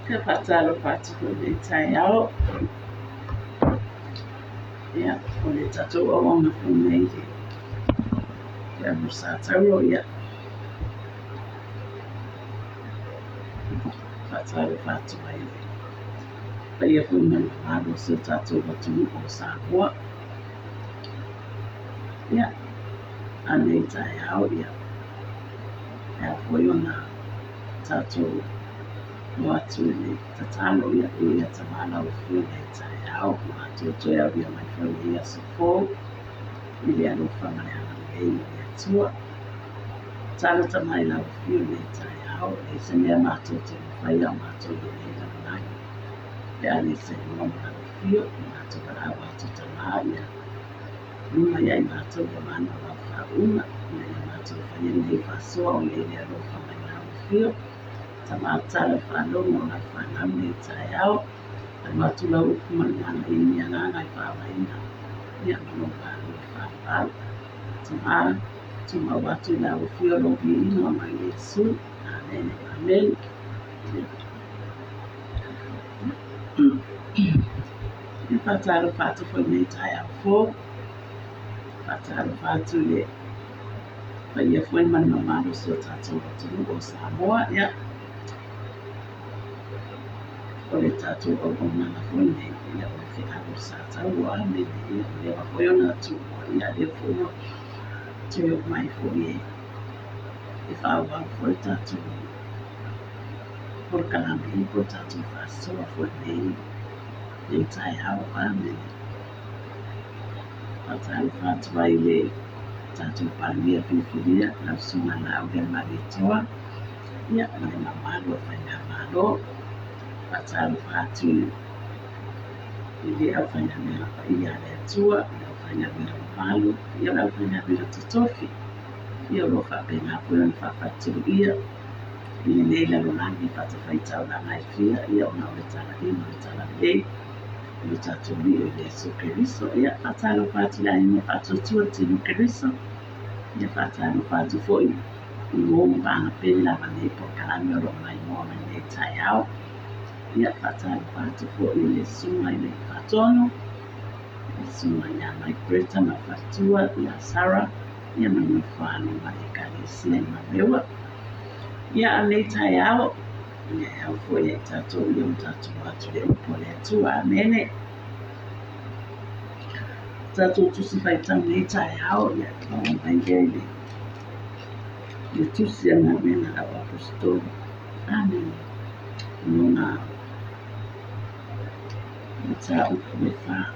Ka patalo patu ko le tai ao. Ia, o le tatou auaga funei le alusa tau ia. Patalo patu ai le. Pa ia funga le malo se tatou watu o Samoa. Ia, anei tai ao ia. Ia foi ona tatou watu le tatalo ia ia tamana o funga tai ao. Toi au ia mai fau ia se fō. Ili alo whangare ana lei ia tua. Tala tamai lau whiu le tai ao. E se mea mātou te whai au mātou le leila manai. Le ale se ngoma lau whiu. Mātou para au atu tamā ia. Luma iai mātou le mana lau whaunga. Le mātou whai nei whasoa o le alo whangai lau whiu. Tamā tala whanonga lau whanau le tai ao. Mātou lau ukumana i mea ngana I whawaina. Ia mano kāru whawau. Tamā, tuma watu lau whio lobi ino mai Yesu. Amen, amen. Ia whātaro whātu whai nei tai au fō. Whātaro whātu le. Whai ia whai mana maro so tātou watu o Samoa. Ia. O le tātou o ngana whai nei. Ia o ke aru sa tau a me ia le wa foi ona tu ia le foi tu mai foi e fa wa foi tatu por kana me por tatu fa so foi nei le tai ha a me atai fa vai le tatu pa mia fifilia na suma na o del maritoa ia le mamalo fa na malo atai fa tu Ili au fanya mera pa ia le atua, ia au fanya mera malu, ia au fanya mera tutofi. Ia lo fa pena pula ni fa fatu ia. Ili leila lo nangi pata faitau na ngai fia, ia ona ole tala ina, ole tala lei. Ili tatu mi o Yesu Keriso, ia fatalo fatu la ina fatu tua tinu Keriso. Ia fatalo fatu foi. Uomu bana pena vane po kalami oro mai moa mai tai au. Ia fatalo fatu foi le suma ile fatono. Le suma ia mai Greta ma fatua ia Sarah. Ia mai mfano mai kanisia ma mewa. Ia ane tai au. Ia au foi e tatu ia mtatu watu le upole atua amene. Tatu tusi faitau ne tai au ia kwa mbangele. Ia tusi ya namena la apostoli. Amen. Nuna Mata umefa.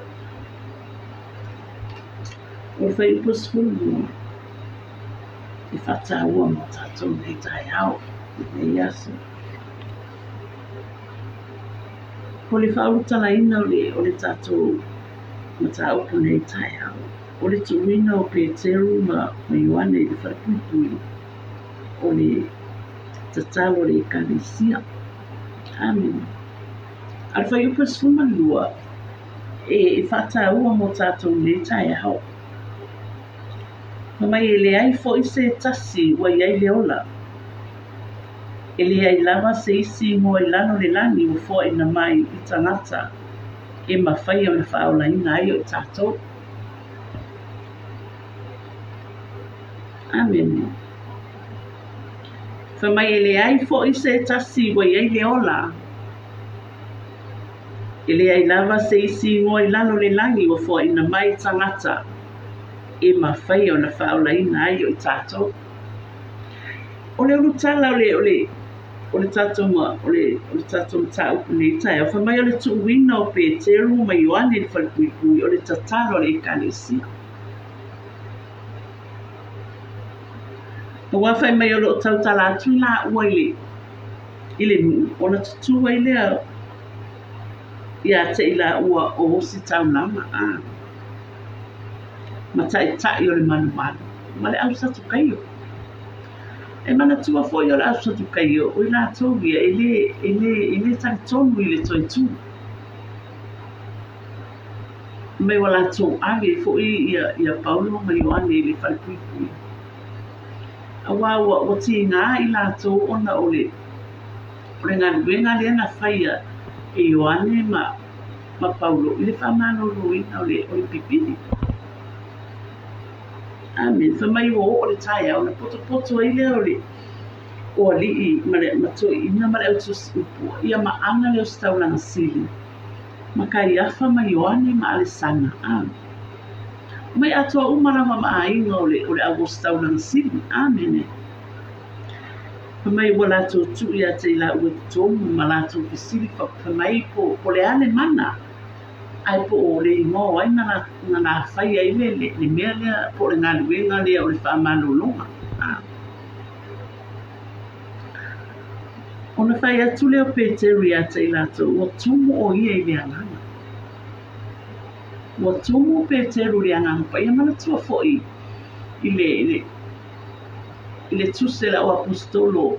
Ofa impossible. Ifata wa matato ne tai au. Ne yasu. Poli fauta la ina ole tato mata upu ne tai au. Ole tuwina o Peteru ma Ioane I whakupui. Ole tatalo le kanisia. Amen. Alfa yupa suma lua. E fata ua mo tato ne tai au. Mama ele ai fo ise tasi wa iai leola. Ele ai lava se isi mo ilano le lani o fo ina mai I tangata. E mawhai o na whaola ina ai o tato. Amen. Mama ele ai fo ise tasi wa iai leola. Ele ai lava se isi mo ilano le lani o fo ina mai tangata. E mawhai o na whaola ina ai o tato. Ole urutala ole tato ma ole tato mta upu nei tai. Awha mai ole tu wina o Peteru ma Ioane I whakupui ole tataro le kanisia. Wawhai mai ole o tautala atu la ua ile ona tutua I lea ia te ila ua o hosi tau nama. Ma tai tai ole manu manu. Ma le au satu kaio. E mana tua foi ole au satu kaio. O ila atogia ele tari tonu ile toi tu. Me wala tō ave fo ia Paulo ma Ioane I le whakupui. Awa o ti ngā I la tō ona ole o le galuega lea na faia e Ioane ma Paulo i le whamanōroina o le pipini. Amen. Whamai o le tae au na poto ai lea o alii ma ina ma le autusi upua ia ma anga leo staulanga sili. Ma kai afa ma Ioane ma Alesana. Mai atoa umarawa ma ainga o le au staulanga sili. Amen. Whamai wa lato tu ia te ila ua tomu ma lato kisili whamai po le ane mana. Ai po o le ingo ai na whai ai le mea lea po le ngaluenga lea o le whamalolonga. Ona whai atu leo Peteri a te ilato, ua tumu o ia i le anganga. Ua tumu o Peteri le anganga pa ia mana tua foi i le tusela o apostolo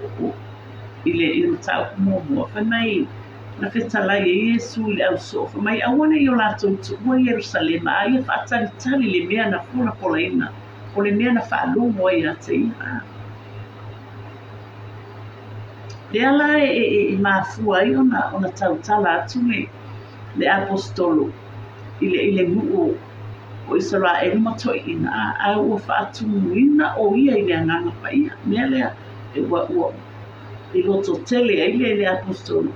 i le matau kumomua. Whamai na whetalai e Yesu le au so. Whamai awane i o lato ua Yerusalema a ia whaatalitali le mea na funa polaina o le mea na whaalongo ai a te ia. Le ala e mafua ai ona tautala atu le apostolo i le nguu o Israel matoina a ua whaatumuina o ia i le anganga pa ia. Mea lea ua i loto tele ai le apostolo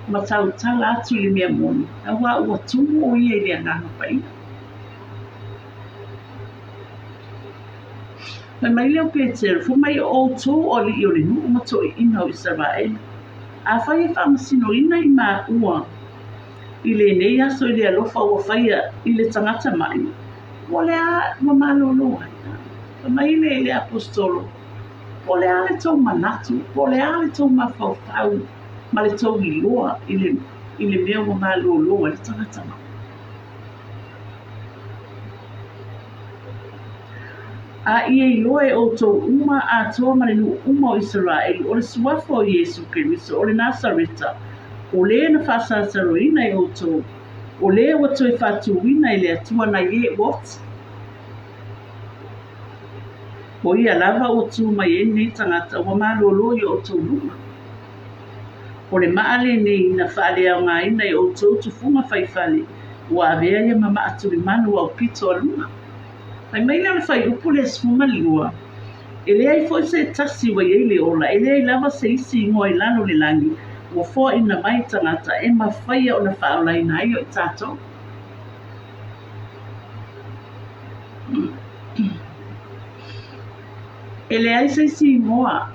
ma tautala atu i le mea moni. A ua tumu o ia i le anganga pa ia. Mai leo Peter, fu mai o tō o li o le nuu mato i ina o Israel. A whai e whamasino ina i maa ua. I le nei aso i le alofa ua whaia i le tangata mai. Ua le a ua malolo ai. Mai le apostolo. Ua le a le tau manatu. Ua le a le tau mawhau. Ma le tau iloa i le mea ua malolo i le tangata mai. A ia i loa e o tau uma a toa marinu uma o Israel o le suafo o Yesu Keriso o le Nasareta o le na whasasaroina i o tau o le wa toi whatuina i le atua na ye wat o ia lava o tu mai e nei tangata o malolo i o tau luma o le maale nei na whaale au ngā ina i o tau tufunga whaifale o a vea ia mama aturi manu au pito a luma. Ai mai lana fai upu le sfuma liua. E lea i foi se tasi wa iei le ola. E lea i lava se isi ingoa i lano le langi. Ua fōa ina mai tangata e ma whaia o na whaola ina ai o i tātou. E lea i se isi ingoa.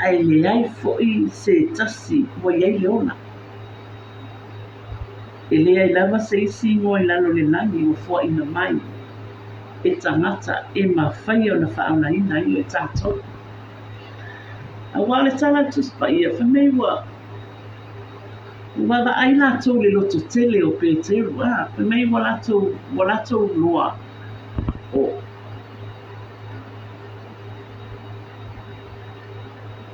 Ai lea i foi se tasi wa iei le ola. E lea i lava se isi ingoa i lano le langi o fua ina mai. E tangata e ma whaia o na whaana ina i o tātou. A wale tala tuspa ia whamei wa. Wa ai lato le loto tele o Peteru. Whamei wa lato loa.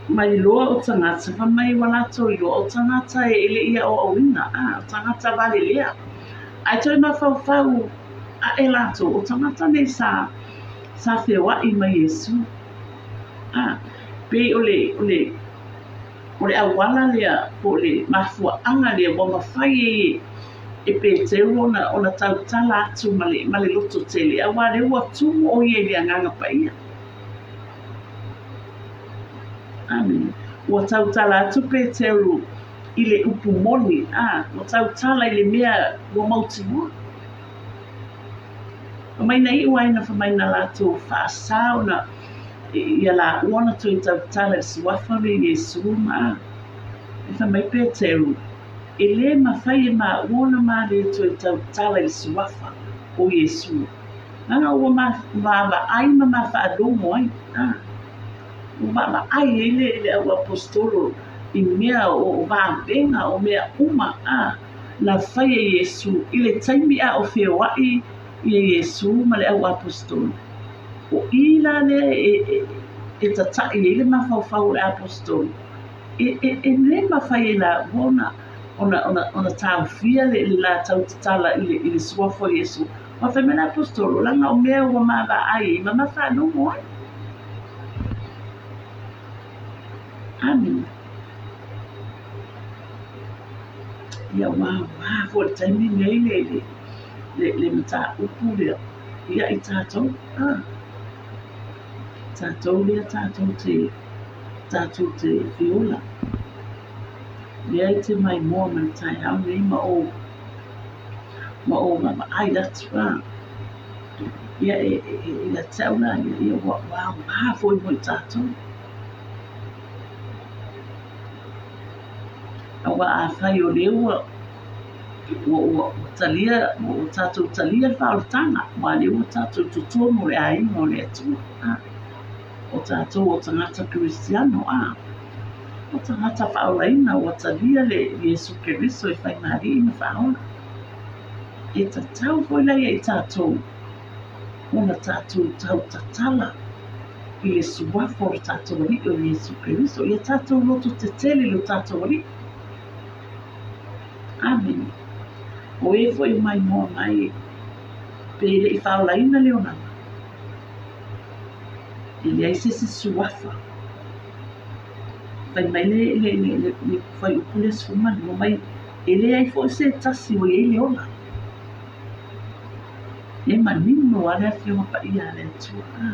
Mai loa o tangata, whamai wa lato i loa o tangata e ele ia o awina. Tangata vale lea. Ai toi ma whau a e lato o tangata nei sa whiwa i mai Yesu. Pe ole awala lea po le mafua anga lea wa mawhai e Peteru ona tautala atu male loto tele. A wale ua tumu o ie lea nganga pa ia. Amen. Ua tautala atu Peteru i le upu moni. Ua tautala i le mea ua mauti mua. Mai na iwa ina whamaina lato whaasao na ia la uana to i tautala i suafa le Yesu maa. E whamai Peteru. E le mawhai e maa uana maa le to i tautala i suafa o Yesu. Nanga ua maa ai ma whaadongo ai. Ua ai ele au apostolo i mea o vāwenga o mea uma na whai e Yesu. I le taimi a o whiwai i Yesu ma le au apostolo. O ila le e tatai e le mawhauwhau e apostolo. E le mawhai e la wona ona tāwhia le la tautatala i le suafo Yesu. Ma whamena apostolo langa o mea ua maa ai ma mawhanongo ai. Amen. Ia fo le taimi nei le mata upu le ia I tātou. Tātou lea tātou te fiola. Lea I te mai moa ma tai au nei ma o ai latu ia la taula ia wa fo I tātou. Awa a whai o leo o talia, o tātou talia whaotanga, wa leo tātou tutua mo le ai mo le atua. O tātou o tangata Kristiano, o tangata whaoraina o talia le Yesu Keriso e whai ngari ina whaona. E tatau foi lai e tātou, ona tātou tau tatala, I le suwafo o tātou wali o Yesu Keriso, ia tātou loto te tele lo tātou wali. Amen. O e foi mai moa mai pele I whaolaina leonana. I le aise se suafa. Pai mai le whai upule suma mo mai e le ai foi se tasi o e leona. E manino ale a whionga pa ia le atua.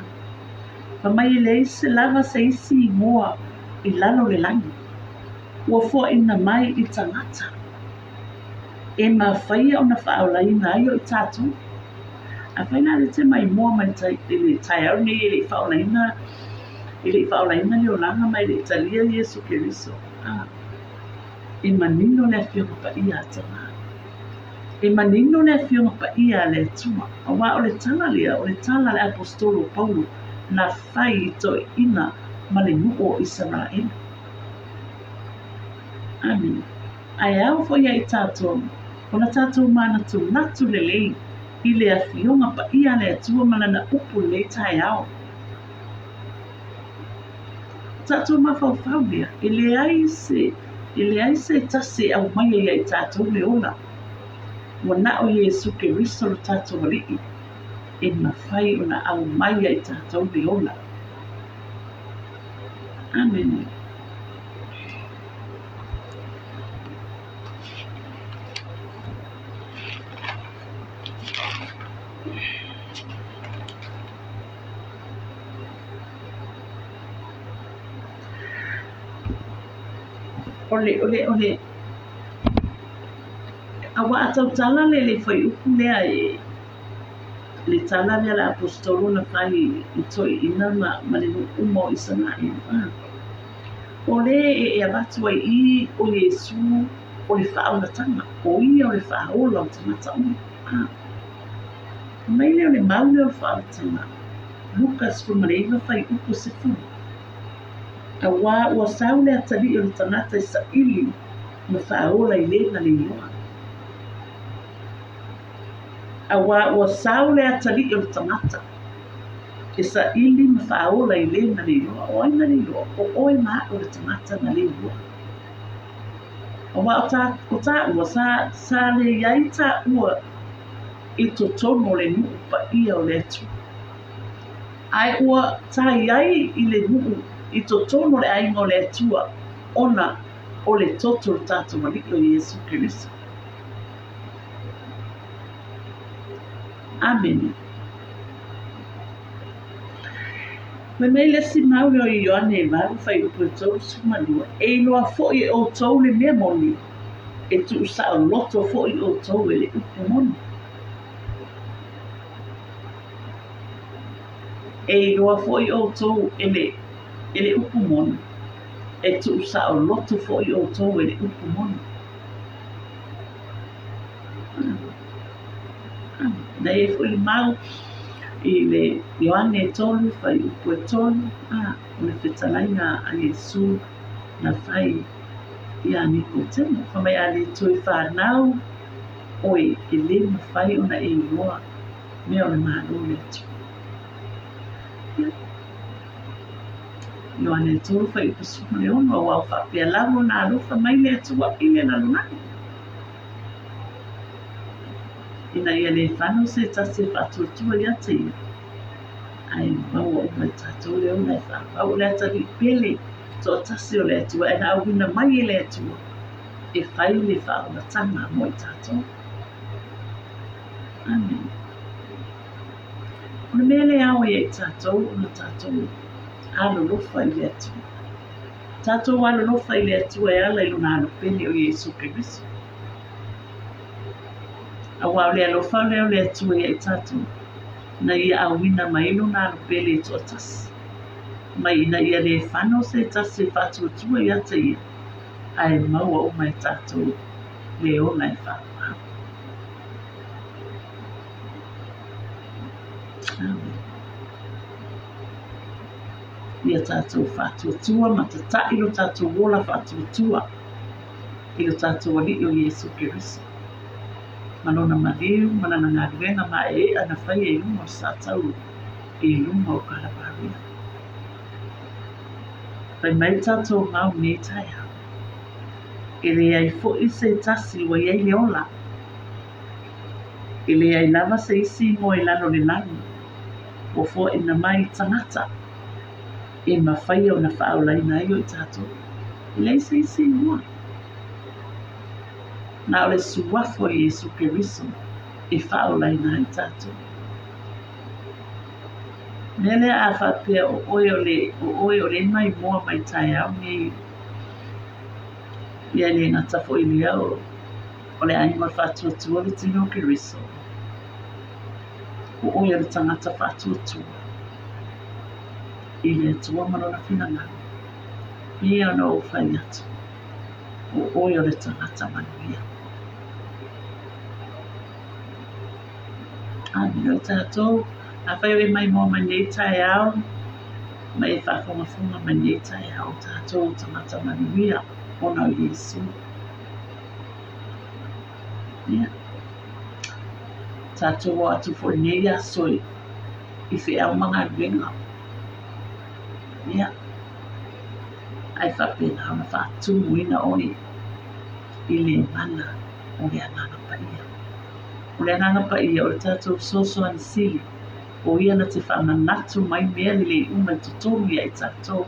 Pa mai e le aise lava se isi moa I lalo le langi. Ua fo ina mai I tangata. E ma whaia o na whaolaina ai o I tātou. A whaina le te mai moa mai le tai au nei le whaolaina leo langa mai le Italia Yesu Keriso. E manino le whionga pa ia atanga. E manino le whionga pa ia le tuma. A wā o le tala le apostolo Paulo na whai I to ina ma le nuo Israel. Amen. Ai au fo ia I tātou. Ona tātou mana tu natu le lei I le awhionga pa ia le atua mana na upu le tai au. Tātou mawhau lea, I le ai se tase au mai ia I tātou le ola. Wana o Yesu Keriso lo tātou waliki, e mawhai o na au mai ia I tātou le ola. Amen. Ole. Awa atau tala le whai upu lea le tala lea la apostolo na whai I toi ina ma le umo I Israel. Ole e abatu ai I o Yesu o le whaonatanga, o ia o le whaola o tangata umi. Mai leo le maule o le whaonatanga, Lukas fumareiva whai upu se fu. A wā ua saule atali o le tangata Israeli ma whaola I le na le ioa. A wā ua saule atali o le tangata Israeli ma whaola I le na le ioa. O aina le ioa, o oi maa o le tangata na le ioa. O wā o tā ua sa le iai tā ua I to tono le nuu pa ia o le atu. Ai ua tā iai I le nuu I to tono le ainga o le atua ona o le toto tātou maliki o Yesu Keriso. Amen. Me mei le si maule o Ioane e maru whai upu e tau sumalua. E noa fo'i o tau le mea moni. E tu sa o loto fo'i o tau e le upu moni. E noa fo'i o tau e le upu moni. E tu sa o loto fo'i o tau e le upu moni. Nei e fo'i mau I le Ioane e tolu whai upu e tolu. O le whetalaina a Yesu na whai I a Nikodemo. Whamai a le toi whanau oe e le mawhai ona e iloa mea o le mahalo le atu. Ioane e tolu whai upu sumu le ono o au whapea lavo na alofa mai le atu wa ile na lunaki. Ina ia le whano se tase whatuatua I ate ia. Ai maua o mai tātou leo nei whao le atari pele so tasi o le atua e na awina mai e le atua e whai le whaonatanga mo i tātou. Amen. O le mele au e tātou, o na tātou alo lofa i le atua. Tātou alo lofa i le atua e ala i luna alo pene o Yesu Keriso. A wau le alofa leo le atua i tātou. Na ia awina mai luna alo pele e tōtasi. Mai ina ia le whano se tasi whātua ia te ia. Ai maua o mai tātou le o nai whātua. Amen. Ia tātou whātua ma te tailo tātou wola whātua. Ilo tātou ali o Yesu Keriso. Malona mariu, manana ngā ruenga ma e ana whai e lunga o sātau e lunga o karaparia. Pai mai tātou ngau ne tai hau. E le ai fo i se tasi wa iai le ola. E le ai lava se isi mo e lano le lani. O fo ina mai tangata. E mawhai au na whaolai na io i tātou. E le se isi mua. Na ole suwafo Yesu Keriso e whaolai na i tātou. Nele a whapea o oe o le mai mua mai tai au nei. Ia le ngata fo i lea o le anima whātua le tino Keriso. O oe le tangata whātua. I le tua marona whinanga. Ia no o whai atu. O oe o le tangata manuia. Amen o tātou. A whai o mai mua mai nei tai au. Mai e whafonga mai nei tai au tātou tangata manuia. Ona o Yesu. Ia. Tātou o atu fo nei a soi. I whi au mga ringa. Ia. Ai whapena ona whātu muina oi. I le mana o le anganga paia. O le anganga paia o le tātou soso an sili. O ia na te whamanatu mai mea li le umai tutoru ia i tātou.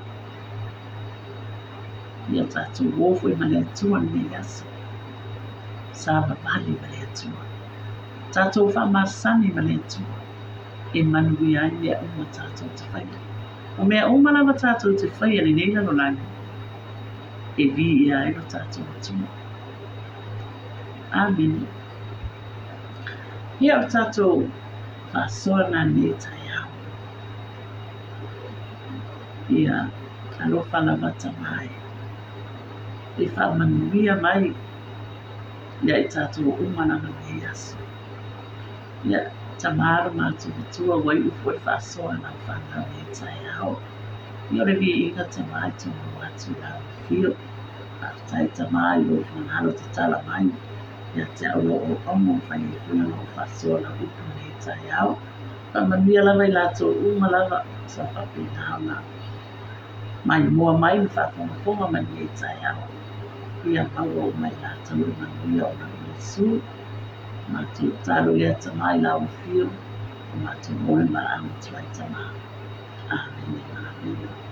Ia tātou wofu e male atua ni mea aso. Sāba bali male atua. Tātou whamasani male atua. E manui ai mea uma tātou te whaia. O mea umalawa tātou te whaia ni neila no lani. E vi ia e no tātou atua. Amen. Ia o tātou whasoa na ne tai au. Ia alofa lava tamai. E whamanuia mai. Ia i tātou umananga mei aso. Ia tamara mātu vitua wai ufo e whasoa na whanga mei tai au. Ia re vi inga tamai tonu watu la whio. Tai tamai o whanaro te tala mai. Ia te au o omo whangi kuna no whasoa na upu mei tai au. Whamanuia lava i lato uma lava sa whapina hauna. Mai mua mai ni whaponga mai mei tai au. Ia maua o mai la tau manuia o na Yesu. Matu talo ia tamai la o fio. Matu moe mara amu tuai tamai. Amen. Amen.